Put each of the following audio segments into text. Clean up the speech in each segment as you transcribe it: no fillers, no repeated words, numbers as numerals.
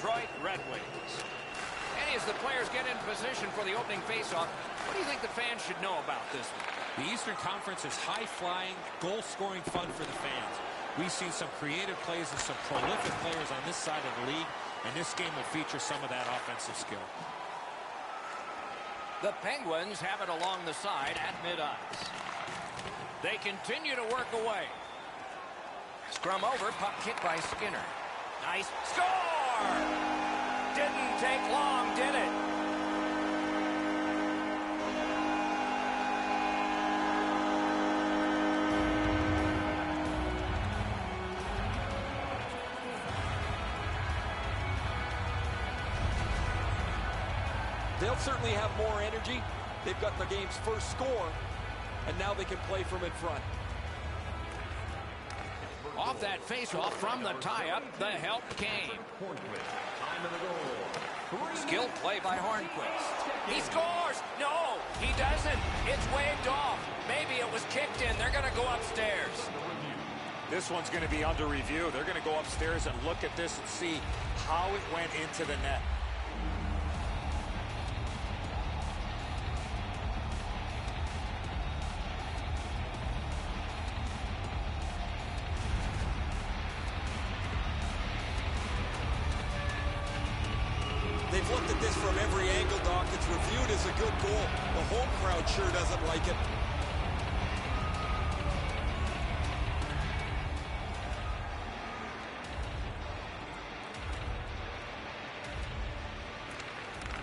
Detroit Red Wings. And as the players get in position for the opening faceoff, what do you think the fans should know about this one? The Eastern Conference is high-flying, goal-scoring fun for the fans. We've seen some creative plays and some prolific players on this side of the league, and this game will feature some of that offensive skill. The Penguins have it along the side at mid-ice. They continue to work away. Scrum over, puck kicked by Skinner. Nice score! Didn't take long, did it? They'll certainly have more energy. They've got the game's first score, and now they can play from in front. Off that faceoff from the tie-up, the help came. Skilled play by Hornquist. He scores! No, he doesn't. It's waved off. Maybe it was kicked in. They're going to go upstairs. This one's going to be under review. They're going to go upstairs and look at this and see how it went into the net. They've looked at this from every angle, Doc. It's reviewed as a good goal. The home crowd sure doesn't like it.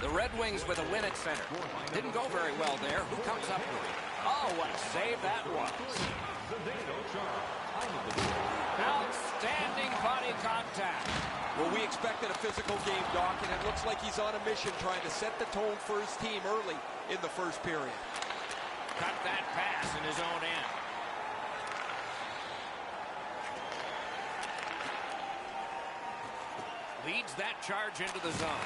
The Red Wings with a win at center. Didn't go very well there. Who comes up with it? Oh, what a save that was. Outstanding body contact. Well, we expected a physical game, Doc, and it looks like he's on a mission trying to set the tone for his team early in the first period. Cut that pass in his own end. Leads that charge into the zone.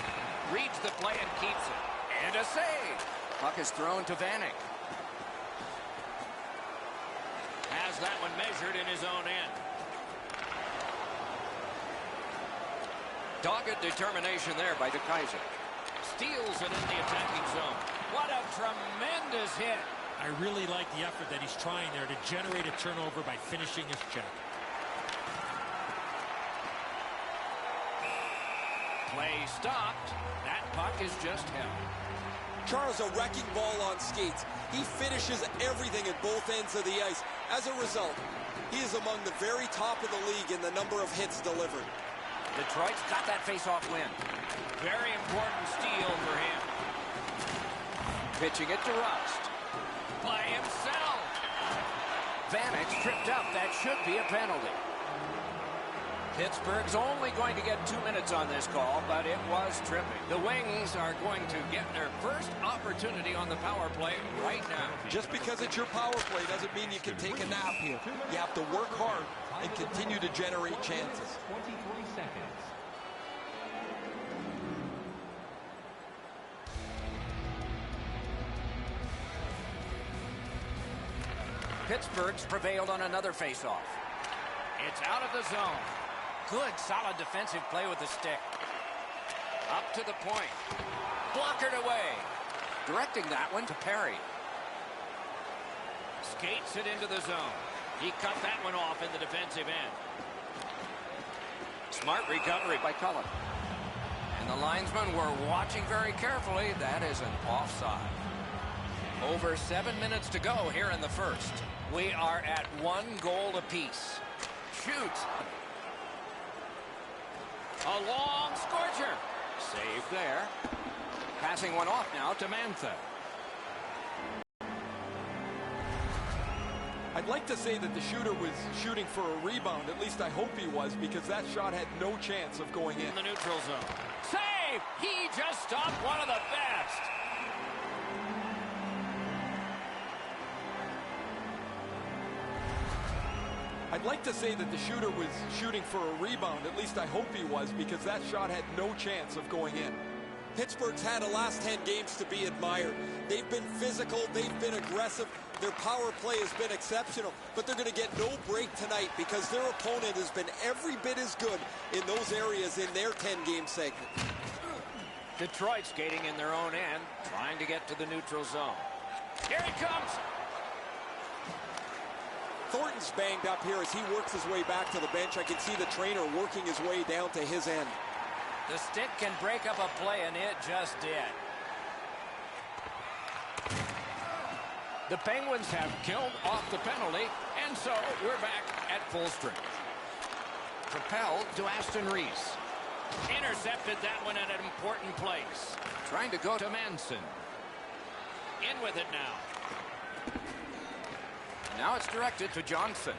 Reads the play and keeps it. And a save. Puck is thrown to Vanek. Has that one measured in his own end. Dogged determination there by DeKaiser. Steals it in the attacking zone. What a tremendous hit. I really like the effort that he's trying there to generate a turnover by finishing his check. Play stopped. That puck is just held. Charles, a wrecking ball on skates. He finishes everything at both ends of the ice. As a result, he is among the very top of the league in the number of hits delivered. Detroit's got that face-off win. Very important steal for him. Pitching it to Rust. By himself. Vanek's tripped up. That should be a penalty. Pittsburgh's only going to get 2 minutes on this call, but it was tripping. The Wings are going to get their first opportunity on the power play right now. Just because it's your power play doesn't mean you can take a nap here. You have to work hard and continue to generate chances. 23 seconds. Pittsburgh's prevailed on another faceoff. It's out of the zone. Good, solid defensive play with the stick. Up to the point. Blockered away. Directing that one to Perry. Skates it into the zone. He cut that one off in the defensive end. Smart recovery by Cullen. And the linesmen were watching very carefully. That is an offside. Over 7 minutes to go here in the first. We are at 1 goal apiece. Shoot. A long scorcher. Save there. Passing one off now to Mantha. I'd like to say that the shooter was shooting for a rebound. At least I hope he was, because that shot had no chance of going in. In the neutral zone. Save! He just stopped one of the best. I'd like to say that the shooter was shooting for a rebound. At least I hope he was, because that shot had no chance of going in. Pittsburgh's had the last 10 games to be admired. They've been physical, they've been aggressive, their power play has been exceptional, but they're going to get no break tonight because their opponent has been every bit as good in those areas in their 10-game segment. Detroit skating in their own end, trying to get to the neutral zone. Here he comes! Thornton's banged up here as he works his way back to the bench. I can see the trainer working his way down to his end. The stick can break up a play, and it just did. The Penguins have killed off the penalty, and so we're back at full strength. Propelled to Aston Reese. Intercepted that one at an important place. Trying to go to Manson. In with it now. Now it's directed to Johnson.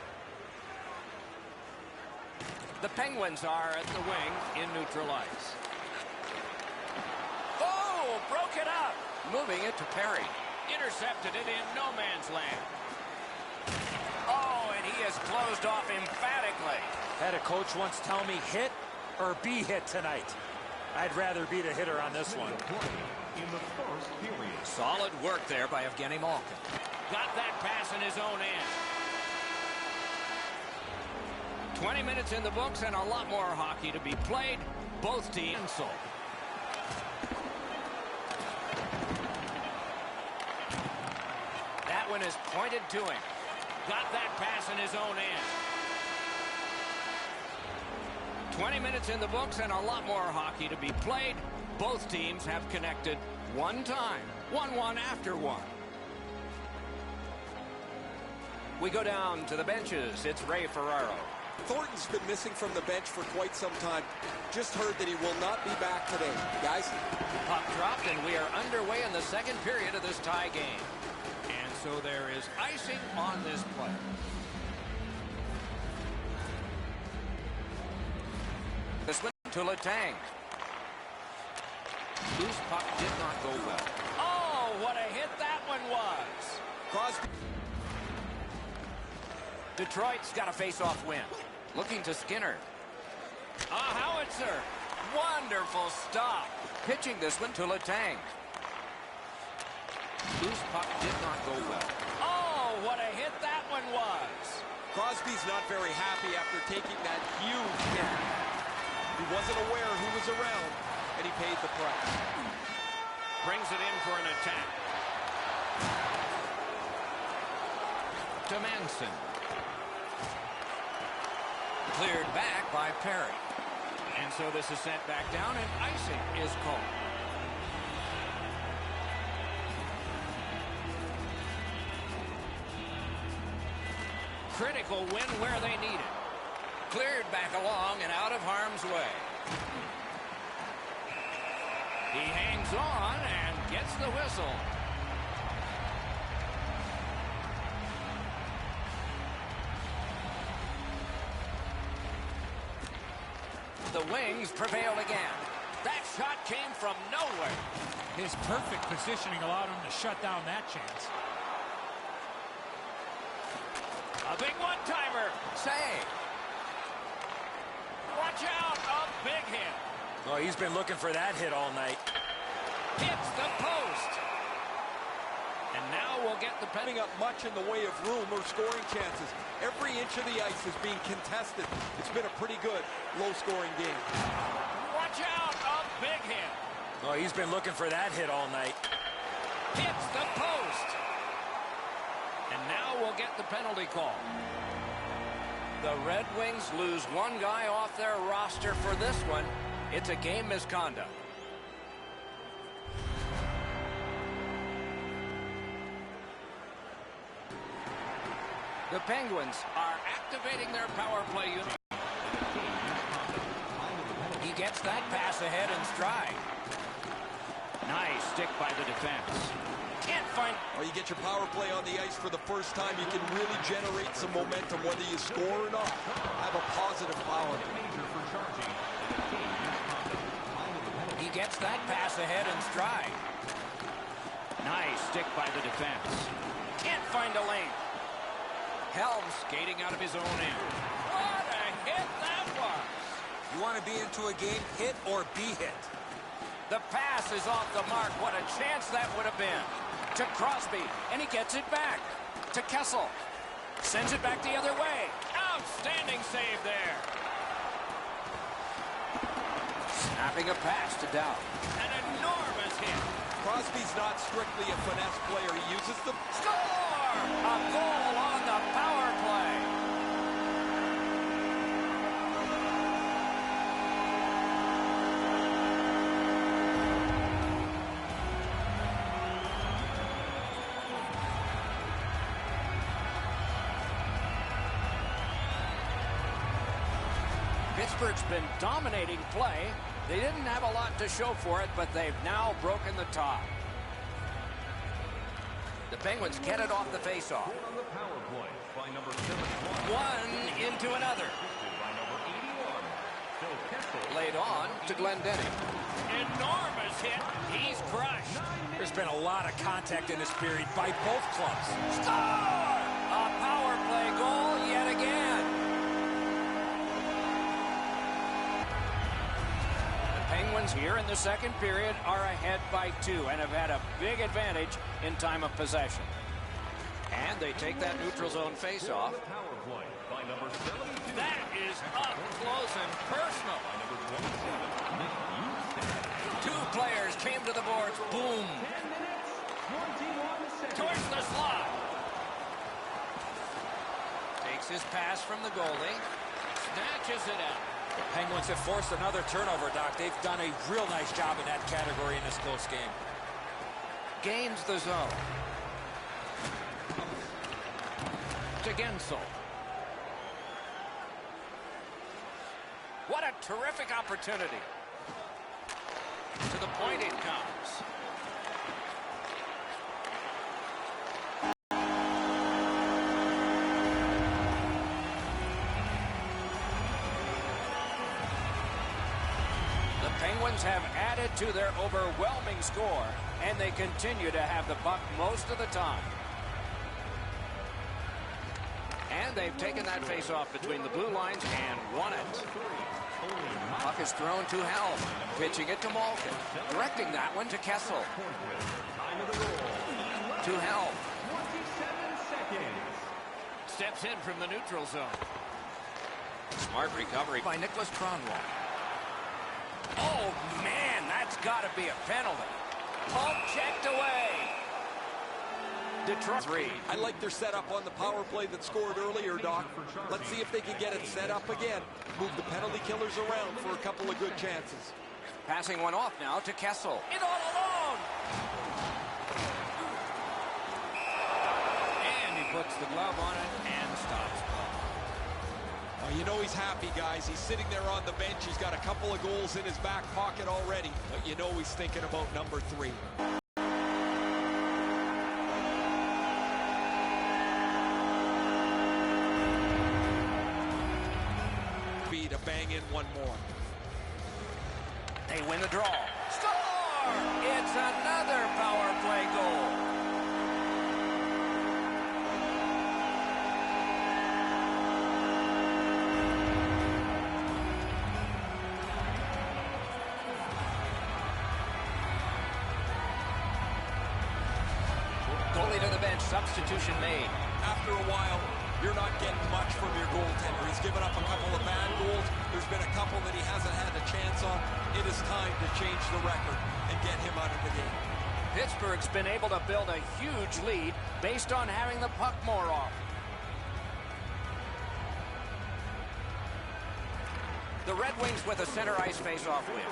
The Penguins are at the wing in neutral ice. Oh, broke it up. Moving it to Perry. Intercepted it in no man's land. Oh, and he is closed off emphatically. Had a coach once tell me, hit or be hit tonight. I'd rather be the hitter on this one. In the first period. Solid work there by Evgeny Malkin. Got that pass in his own end. 20 minutes in the books and a lot more hockey to be played. Both teams. That one is pointed to him. Got that pass in his own end. 20 minutes in the books and a lot more hockey to be played. Both teams have connected one time. 1-1 after one. We go down to the benches. It's Ray Ferraro. Thornton's been missing from the bench for quite some time. Just heard that he will not be back today. Guys? Puck dropped, and we are underway in the second period of this tie game. And so there is icing on this play. This one to Letang. Loose puck did not go well. Oh, what a hit that one was. Crosby. Detroit's got a face-off win. Looking to Skinner. A howitzer. Wonderful stop. Pitching this one to Letang. Loose puck did not go well. Oh, what a hit that one was. Crosby's not very happy after taking that huge hit. He wasn't aware who was around, and he paid the price. Brings it in for an attack. To Manson. Cleared back by Perry. And so this is sent back down, and icing is called. Critical win where they need it. Cleared back along and out of harm's way. He hangs on and gets the whistle. The Wings prevail again. That shot came from nowhere. His perfect positioning allowed him to shut down that chance. A big one-timer. Save. Watch out. A big hit. Oh, he's been looking for that hit all night. Hits the post. And now we'll get the Putting up much in the way of room or scoring chances. Every inch of the ice is being contested. It's been a pretty good, low-scoring game. Watch out. A big hit. Oh, he's been looking for that hit all night. Hits the post. And now we'll get the penalty call. The Red Wings lose one guy off their roster for this one. It's a game misconduct. The Penguins are activating their power play unit. He gets that pass ahead in stride. Nice stick by the defense. Can't find... Well, you get your power play on the ice for the first time, you can really generate some momentum, whether you score or not. Have a positive power. He gets that pass ahead in stride. Nice stick by the defense. Can't find a lane. Helm skating out of his own end. What a hit that was! You want to be into a game, hit or be hit. The pass is off the mark. What a chance that would have been. To Crosby, and he gets it back. To Kessel. Sends it back the other way. Outstanding save there. Snapping a pass to Dow. An enormous hit. Crosby's not strictly a finesse player. He uses the... Score! A goal on the power play. Pittsburgh's been dominating play. They didn't have a lot to show for it, but they've now broken the tie. The Penguins get it off the faceoff. One into another. Laid on to Glendening. Enormous hit. He's crushed. There's been a lot of contact in this period by both clubs. Score! A power play goal yet again. Penguins here in the second period are ahead by 2 and have had a big advantage in time of possession. And they take that neutral zone face-off. That is up close and personal. 2 players came to the boards. Boom. Towards the slot. Takes his pass from the goalie. Snatches it out. The Penguins have forced another turnover, Doc. They've done a real nice job in that category in this close game. Gains the zone. To Gensel. What a terrific opportunity. To the point it comes. Penguins have added to their overwhelming score, and they continue to have the puck most of the time. And they've taken that face-off between the blue lines and won it. Puck is thrown to Helm, pitching it to Malkin, directing that one to Kessel. To Helm. Steps in from the neutral zone. Smart recovery by Nicholas Kronwall. Oh, man, that's got to be a penalty. Puck checked away. Detroit 3. I like their setup on the power play that scored earlier, Doc. Let's see if they can get it set up again. Move the penalty killers around for a couple of good chances. Passing one off now to Kessel. It's all alone. And he puts the glove on it and stops play. Oh, you know he's happy, guys. He's sitting there on the bench. He's got a couple of goals in his back pocket already. But you know he's thinking about number 3. To bang in one more. They win the draw. Score! It's another power play goal. Goalie to the bench. Substitution made. After a while, you're not getting much from your goaltender. He's given up a couple of bad goals. There's been a couple that he hasn't had a chance on. It is time to change the record and get him out of the game. Pittsburgh's been able to build a huge lead based on having the puck more often. The Red Wings with a center ice face-off win.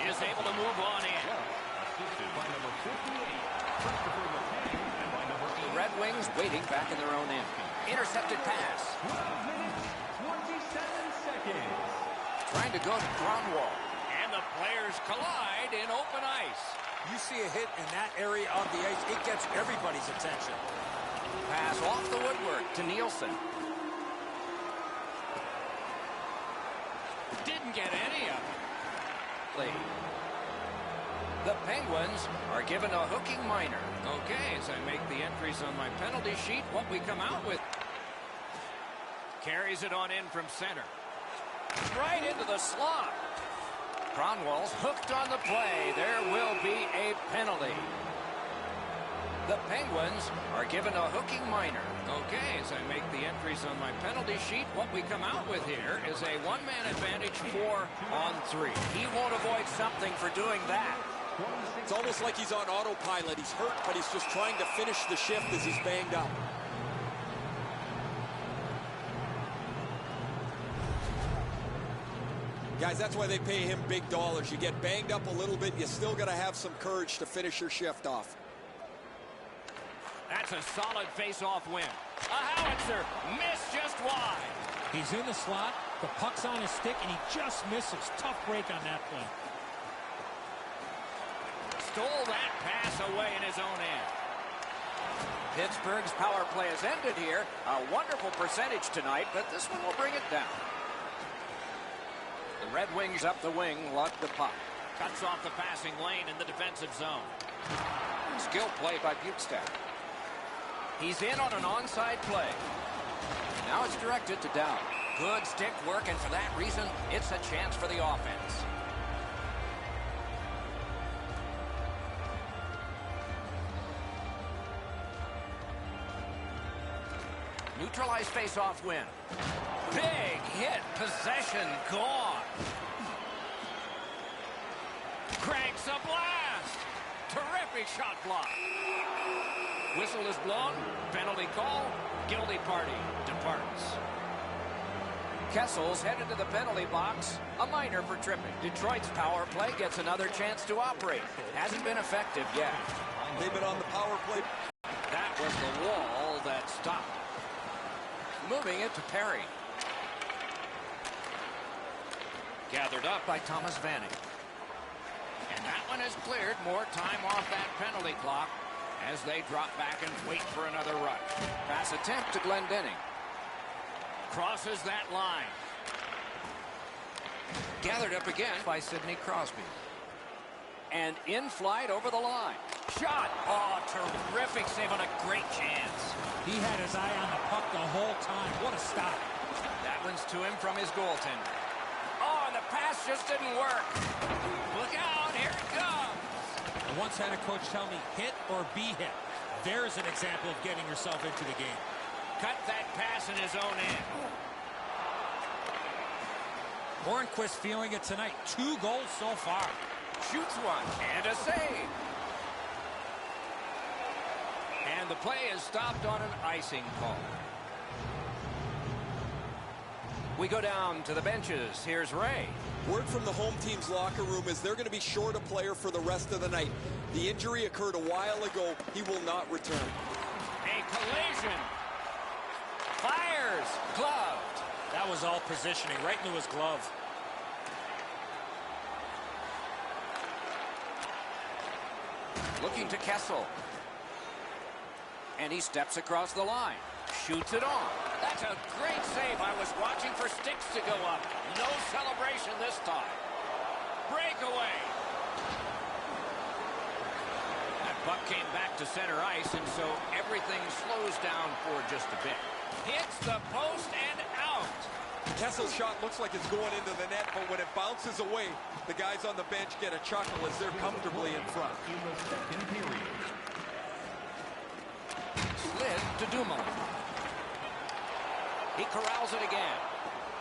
Is able to move on in. The Red Wings waiting back in their own end. Intercepted pass. 27 seconds. Trying to go to Kronwall. And the players collide in open ice. You see a hit in that area of the ice, it gets everybody's attention. Pass off the woodwork to Nielsen. Didn't get any of it. Play. The Penguins are given a hooking minor. Okay, as I make the entries on my penalty sheet, what we come out with. Carries it on in from center. Right into the slot. Cronwall's hooked on the play. There will be a penalty. The Penguins are given a hooking minor. Okay, as I make the entries on my penalty sheet, what we come out with here is a one-man advantage 4-on-3. He won't avoid something for doing that. It's almost like he's on autopilot. He's hurt, but he's just trying to finish the shift as he's banged up. Guys, that's why they pay him big dollars. You get banged up a little bit, you still got to have some courage to finish your shift off. That's a solid face-off win. A howitzer, missed just wide. He's in the slot, the puck's on his stick, and he just misses. Tough break on that play. Stole that pass away in his own end. Pittsburgh's power play has ended here. A wonderful percentage tonight, but this one will bring it down. The Red Wings up the wing, lug the puck. Cuts off the passing lane in the defensive zone. Skill play by Bukestad. He's in on an onside play. Now it's directed to Dow. Good stick work, and for that reason, it's a chance for the offense. Neutralized face-off win. Big hit, possession gone. Cranks a blast. Terrific shot block. Whistle is blown. Penalty call. Guilty party departs. Kessel's headed to the penalty box. A minor for tripping. Detroit's power play gets another chance to operate. Hasn't been effective yet. They've been on the power play. That was the wall that stopped. Moving it to Perry. Gathered up by Thomas Vanek. And that one is cleared. More time off that penalty clock as they drop back and wait for another rush. Pass attempt to Glendening. Crosses that line. Gathered up again by Sidney Crosby. And in flight over the line. Shot. Oh, terrific save on a great chance. He had his eye on the puck the whole time. What a stop. That one's to him from his goaltender. Oh, and the pass just didn't work. Look out, here it comes. I once had a coach tell me, hit or be hit. There's an example of getting yourself into the game. Cut that pass in his own end. Hornquist feeling it tonight. 2 goals so far. Shoots one, and a save. And the play is stopped on an icing call. We go down to the benches. Here's Ray. Word from the home team's locker room is they're going to be short a player for the rest of the night. The injury occurred a while ago. He will not return. A collision. Fires. Gloved. That was all positioning, right into his glove. Looking to Kessel. And he steps across the line. Shoots it on. That's a great save. I was watching for sticks to go up. No celebration this time. Breakaway. That puck came back to center ice, and so everything slows down for just a bit. Hits the post and out. Kessel's shot looks like it's going into the net, but when it bounces away, the guys on the bench get a chuckle as they're comfortably in front. In the second period. Slid to Dumoulin. He corrals it again.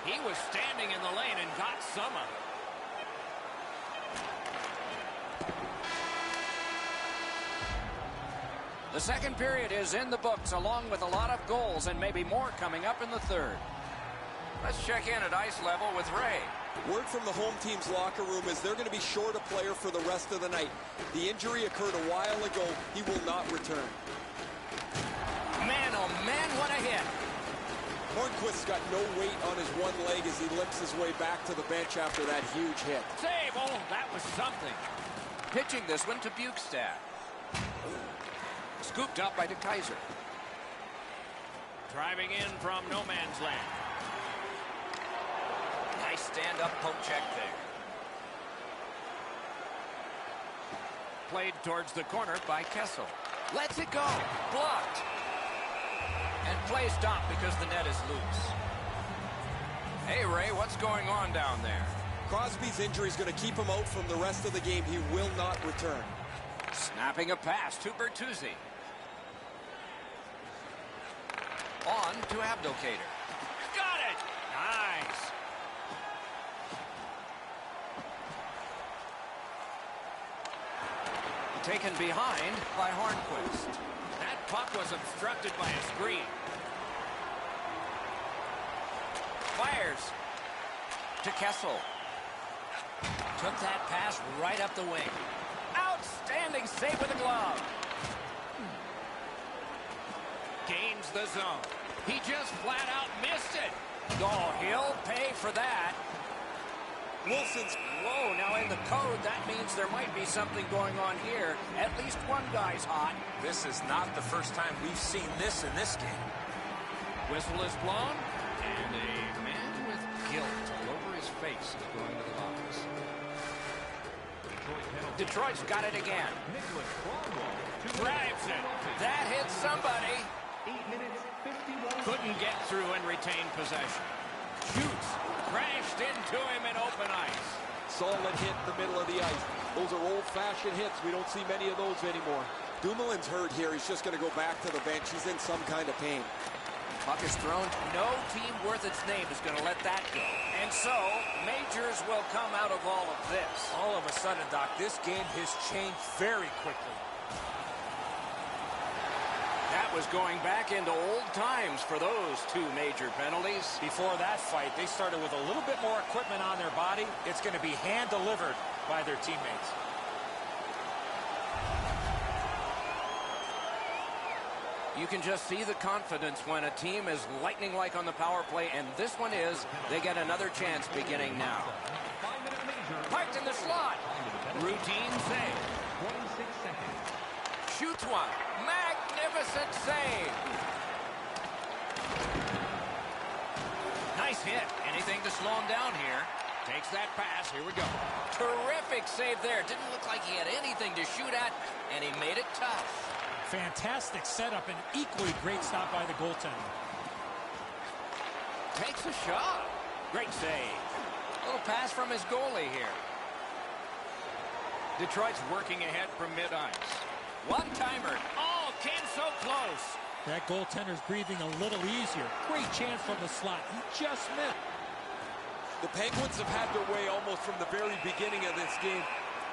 He was standing in the lane and got some of it. The second period is in the books, along with a lot of goals and maybe more coming up in the third. Let's check in at ice level with Ray. Word from the home team's locker room is they're going to be short a player for the rest of the night. The injury occurred a while ago. He will not return. Man, oh man, what a hit. Hornquist's got no weight on his one leg as he limps his way back to the bench after that huge hit. Save, oh, that was something. Pitching this one to Bukestad. Scooped up by DeKaiser. Driving in from no man's land. Nice stand-up poke check there. Played towards the corner by Kessel. Lets it go. Blocked. And play stopped because the net is loose. Hey, Ray, what's going on down there? Crosby's injury is going to keep him out from the rest of the game. He will not return. Snapping a pass to Bertuzzi. On to Abdelkader. Got it! Nice. Taken behind by Hornquist. That puck was obstructed by a screen. Fires to Kessel. Took that pass right up the wing. Outstanding save with a glove. Gains the zone. He just flat out missed it. Oh, he'll pay for that. Wilson's. Whoa, now in the code, that means there might be something going on here. At least one guy's hot. This is not the first time we've seen this in this game. Whistle is blown, and a man with guilt all over his face is going to the box. Detroit's got it again. Drives it. That hits somebody. 8 minutes, 51. Couldn't get through and retain possession. Shoots. Crashed into him in open ice. Solid hit in the middle of the ice. Those are old-fashioned hits. We don't see many of those anymore. Dumoulin's hurt here. He's just going to go back to the bench. He's in some kind of pain. Puck is thrown. No team worth its name is going to let that go. And so, majors will come out of all of this. All of a sudden, Doc, this game has changed very quickly. That was going back into old times for those two major penalties. Before that fight, they started with a little bit more equipment on their body. It's going to be hand-delivered by their teammates. You can just see the confidence when a team is lightning-like on the power play, and this one is. They get another chance beginning now. Parked in the slot. Routine save. 26 seconds. Shoots one. Magnificent save. Nice hit. Anything to slow him down here. Takes that pass. Here we go. Terrific save there. Didn't look like he had anything to shoot at, and he made it tough. Fantastic setup and equally great stop by the goaltender. Takes a shot. Great save. Little pass from his goalie here. Detroit's working ahead from mid-ice. One-timer. Oh, came so close. That goaltender's breathing a little easier. Great chance from the slot. He just missed. The Penguins have had their way almost from the very beginning of this game.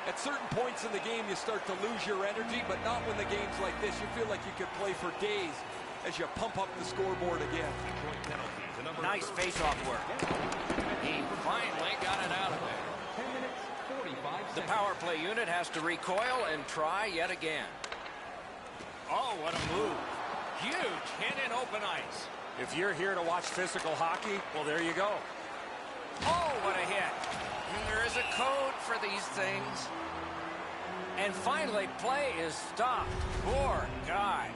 At certain points in the game, you start to lose your energy, but not when the game's like this. You feel like you could play for days as you pump up the scoreboard again. Nice face-off work. He finally got it out of there. 10 minutes, 45 The seconds. power play unit has to recoil and try yet again. Oh, what a move. Huge hit in open ice. If you're here to watch physical hockey, well, there you go. Oh, what a hit. And there is a code for these things. And finally, play is stopped. Poor guy.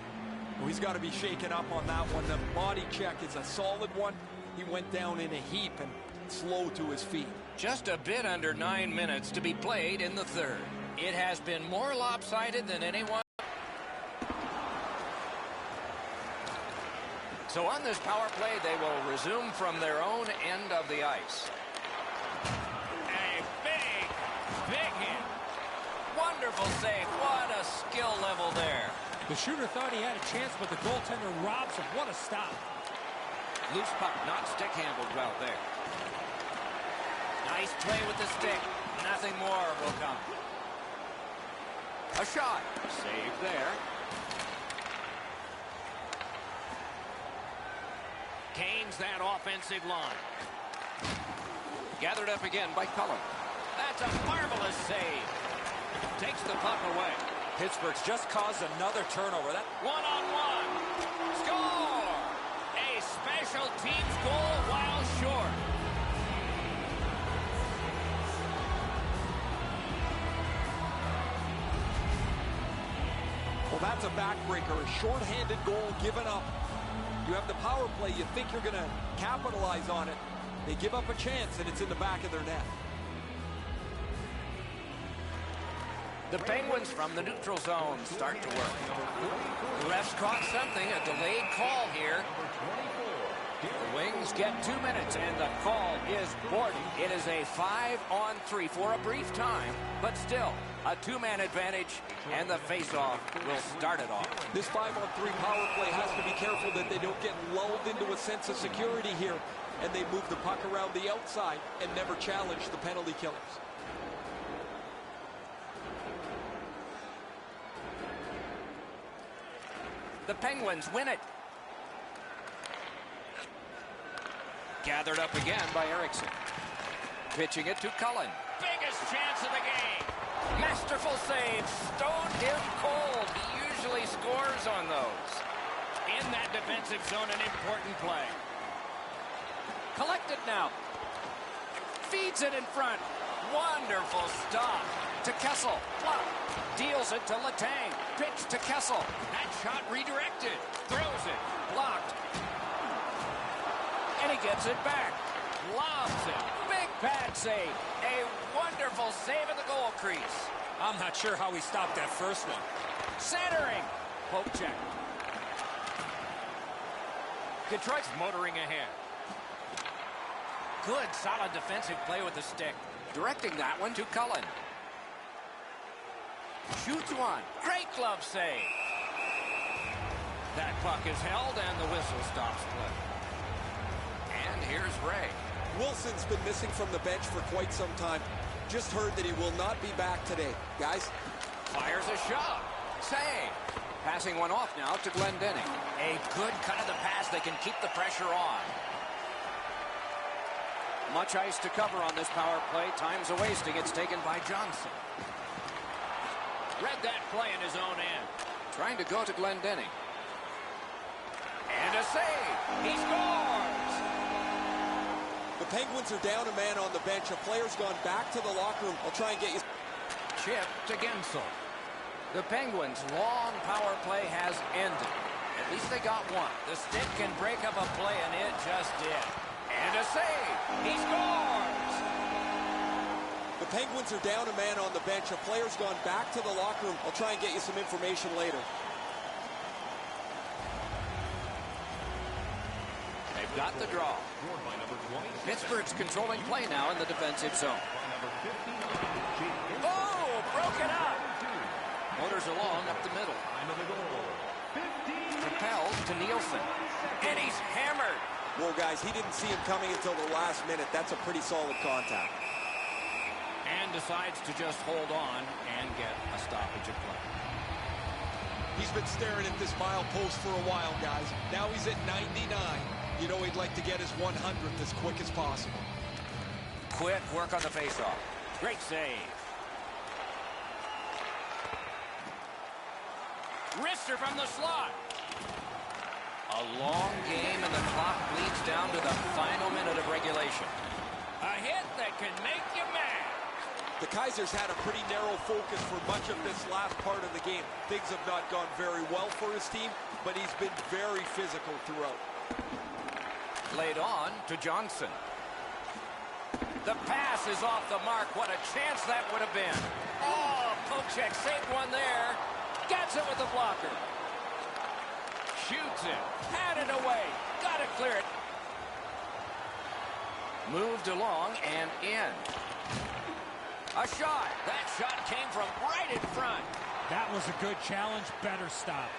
Well, he's got to be shaken up on that one. The body check is a solid one. He went down in a heap and slow to his feet. Just a bit under 9 minutes to be played in the third. It has been more lopsided than anyone. So on this power play, they will resume from their own end of the ice. A big hit. Wonderful save. What a skill level there. The shooter thought he had a chance, but the goaltender robs him. What a stop. Loose puck, not stick handled well there. Nice play with the stick. Nothing more will come. A shot. Save there. Canes that offensive line. Gathered up again by Cullen. That's a marvelous save. Takes the puck away. Pittsburgh's just caused another turnover. That One-on-one. Score! A special teams goal while short. Well, that's a backbreaker. A shorthanded goal given up. You have the power play. You think you're going to capitalize on it. They give up a chance, and it's in the back of their net. The Penguins from the neutral zone start to work. The refs caught something, a delayed call here. The Wings get 2 minutes, and the call is boarding. It is a 5-on-3 for a brief time, but still a two-man advantage, and the face-off will start it off. This 5-on-3 power play has to be careful that they don't get lulled into a sense of security here, and they move the puck around the outside and never challenge the penalty killers. The Penguins win it. Gathered up again by Erickson. Pitching it to Cullen. Biggest chance of the game. Masterful save. Stoned him cold. He usually scores on those. In that defensive zone, an important play. Collected now. Feeds it in front. Wonderful stop. To Kessel. Block. Deals it to Letang. Pitch to Kessel. That shot redirected. Throws it. Blocked. And he gets it back. Lobs it. Big pad save. A wonderful save at the goal crease. I'm not sure how he stopped that first one. Centering. Poke check. Detroit's motoring ahead. Good, solid defensive play with the stick. Directing that one to Cullen. Shoots one. Great glove save. That puck is held, and the whistle stops play. And here's Ray. Wilson's been missing from the bench for quite some time. Just heard that he will not be back today. Guys. Fires a shot. Save. Passing one off now to Glendening. A good cut of the pass. They can keep the pressure on. Much ice to cover on this power play. Time's a wasting. It's taken by Johnson. Read that play in his own end. Trying to go to Glendening. And a save. He scores. The Penguins are down a man on the bench. A player's gone back to the locker room. I'll try and get you. Chip to Gensel. The Penguins' long power play has ended. At least they got one. The stick can break up a play, and it just did. And a save. He scores. The Penguins are down a man on the bench. A player's gone back to the locker room. I'll try and get you some information later. They've got the draw. Pittsburgh's controlling play now in the defensive zone. Oh, broken up. Motors along up the middle. Propelled to Nielsen. And he's hammered. Well, guys, he didn't see him coming until the last minute. That's a pretty solid contact. And decides to just hold on and get a stoppage of play. He's been staring at this mile post for a while, guys. Now he's at 99. You know he'd like to get his 100th as quick as possible. Quick work on the faceoff. Great save. Wrister from the slot. A long game, and the clock bleeds down to the final minute of regulation. A hit that can make you mad. The Kaisers had a pretty narrow focus for much of this last part of the game. Things have not gone very well for his team, but he's been very physical throughout. Laid on to Johnson. The pass is off the mark. What a chance that would have been. Oh, Pocek saved one there. Gets it with the blocker. Shoots it. Had it away. Got to clear it. Moved along and in. A shot. That shot came from right in front. That was a good challenge. Better stop.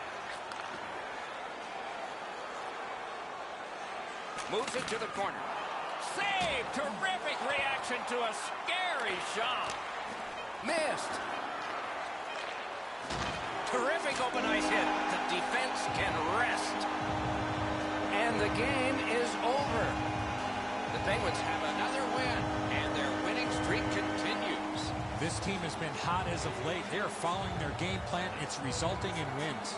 Moves it to the corner. Save! Terrific reaction to a scary shot. Missed. Terrific open ice hit. The defense can rest. And the game is over. The Penguins have another win, and their winning streak continues. This team has been hot as of late. They are following their game plan. It's resulting in wins.